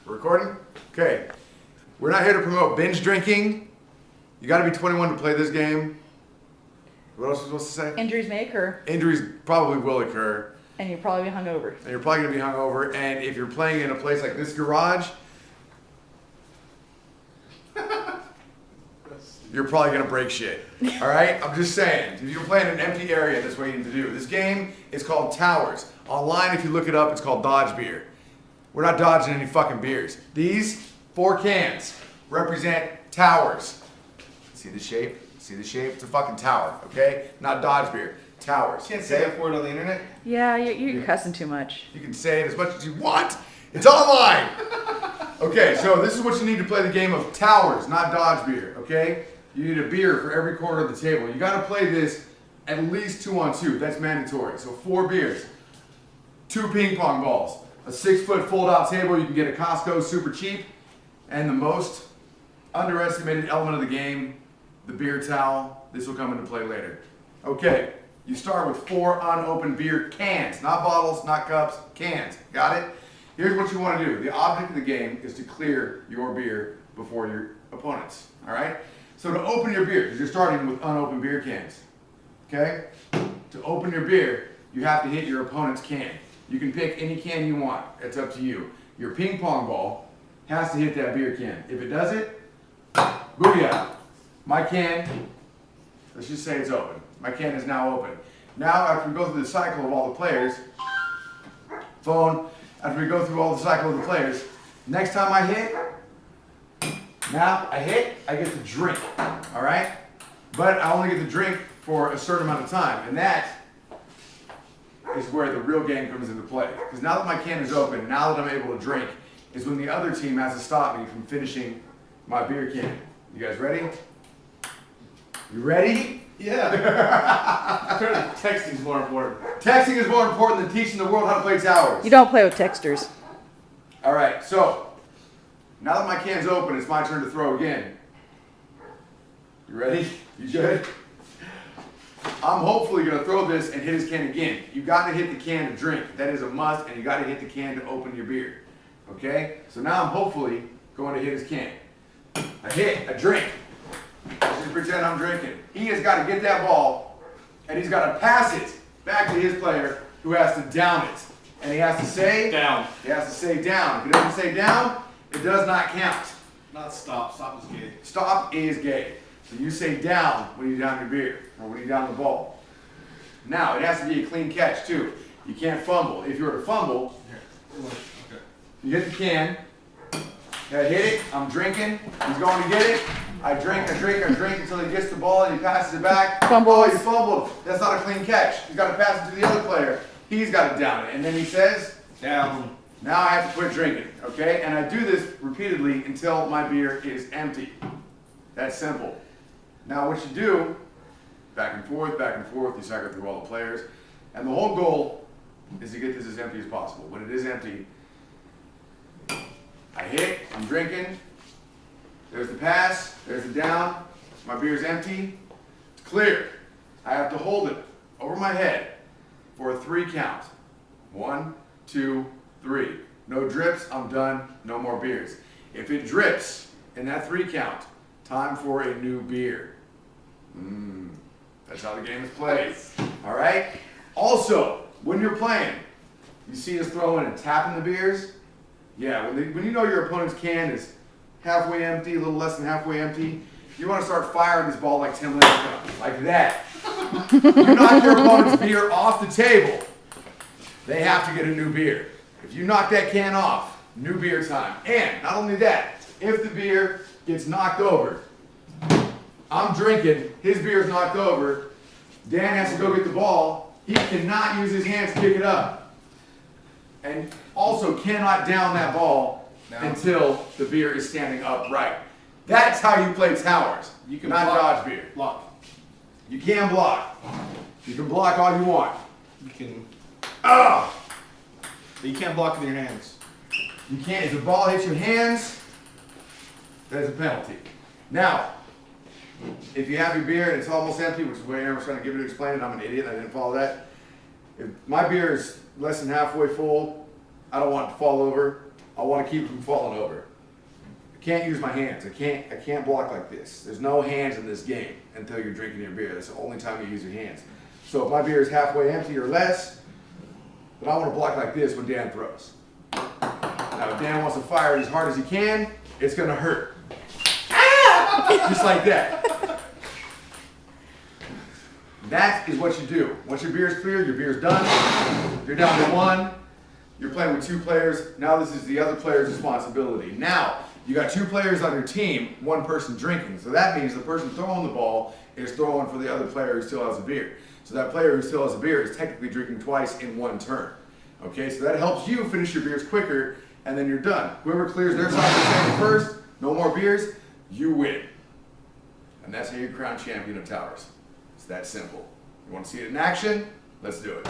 We're recording? Okay. We're not here to promote binge drinking. You got to be 21 to play this game. What else was I supposed to say? Injuries may occur, Injuries probably will occur. and you'll probably be hungover. And you're probably going to be hungover. And if you're playing in a place like this garage, you're probably going to break shit. All right? I'm just saying. If you're playing in an empty area, that's what you need to do. This game is called Towers. Online, if you look it up, it's called Dodge Beer. We're not dodging any fucking beers. These 4 cans represent towers. See the shape? See the shape? It's a fucking tower, okay? Not Dodge Beer. Towers. Can't say that word on the internet. Yeah, you're cussing too much. You can say it as much as you want. It's online. Okay, so this is what you need to play the game of Towers, not Dodge Beer, okay? You need a beer for every corner of the table. You got to play this at least 2 on 2. That's mandatory. So 4 beers, 2 ping pong balls, a 6-foot fold-out table you can get at Costco, super cheap, and the most underestimated element of the game, the beer towel. This will come into play later. Okay, you start with 4 unopened beer cans, not bottles, not cups, cans. Got it? Here's what you want to do. The object of the game is to clear your beer before your opponents. All right? So to open your beer, because you're starting with unopened beer cans. Okay? To open your beer, you have to hit your opponent's can. You can pick any can you want. It's up to you. Your ping pong ball has to hit that beer can. If it does it, booyah. My can, let's just say it's open. My can is now open. Now, after we go through the cycle of all the players, after we go through all the cycle of the players, next time I hit, I get to drink, all right? But I only get to drink for a certain amount of time, and that is where the real game comes into play. Because now that my can is open, now that I'm able to drink, is when the other team has to stop me from finishing my beer can. You guys ready? You ready? Yeah. Apparently texting's more important. Texting is more important than teaching the world how to play Towers. You don't play with texters. All right, so now that my can's open, it's my turn to throw again. You ready? You good? I'm hopefully going to throw this and hit his can again. You got to hit the can to drink. That is a must, and you got to hit the can to open your beer. Okay? So now I'm hopefully going to hit his can. I drink. Let's just pretend I'm drinking. He has got to get that ball, and he's got to pass it back to his player, who has to down it. And he has to say Down. He has to say down. If he doesn't say down, it does not count. Not stop. Stop is gay. Stop is gay. So you say down when you down your beer, or when you down the ball. Now, it has to be a clean catch, too. You can't fumble. If you were to fumble, Okay. you hit the can, I hit it, I'm drinking, he's going to get it, I drink until he gets the ball and he passes it back. Fumbles. Oh, you fumbled. That's not a clean catch. He's got to pass it to the other player. He's got to down it. And then he says, Down. now I have to quit drinking, okay? And I do this repeatedly until my beer is empty. That's simple. Now what you do, back and forth, you cycle through all the players, and the whole goal is to get this as empty as possible. When it is empty, I hit, I'm drinking, there's the pass, there's the down, my beer's empty, it's clear. I have to hold it over my head for a 3 count. 1, 2, 3. No drips, I'm done, no more beers. If it drips in that 3 count, time for a new beer. That's how the game is played. All right? Also, when you're playing, you see us throwing and tapping the beers? Yeah, when you know your opponent's can is halfway empty, a little less than halfway empty, you want to start firing this ball like Tim Lincecum, like that. You knock your opponent's beer off the table, they have to get a new beer. If you knock that can off, new beer time. And not only that, if the beer gets knocked over, I'm drinking, his beer's knocked over, Dan has to go get the ball, he cannot use his hands to pick it up. And also cannot down that ball until the beer is standing upright. That's how you play Towers. You can not block. Dodge Beer. Block. You can block. You can block all you want. You can. Ah! But you can't block with your hands. You can't. If the ball hits your hands, there's a penalty. Now, if you have your beer and it's almost empty, which is what Aaron was trying to give me to explain it, I'm an idiot, I didn't follow that. If my beer is less than halfway full, I don't want it to fall over. I want to keep from falling over. I can't use my hands. I can't block like this. There's no hands in this game until you're drinking your beer. That's the only time you use your hands. So if my beer is halfway empty or less, then I want to block like this when Dan throws. Now if Dan wants to fire it as hard as he can, it's gonna hurt. Just like that. That is what you do. Once your beer is clear, your beer is done. You're down to one. You're playing with two players. Now this is the other player's responsibility. Now, you got two players on your team, one person drinking. So that means the person throwing the ball is throwing for the other player who still has a beer. So that player who still has a beer is technically drinking twice in one turn. Okay, so that helps you finish your beers quicker, and then you're done. Whoever clears their side of the table first, no more beers, you win. And that's how you crown champion of towers. It's that simple. You want to see it in action? Let's do it.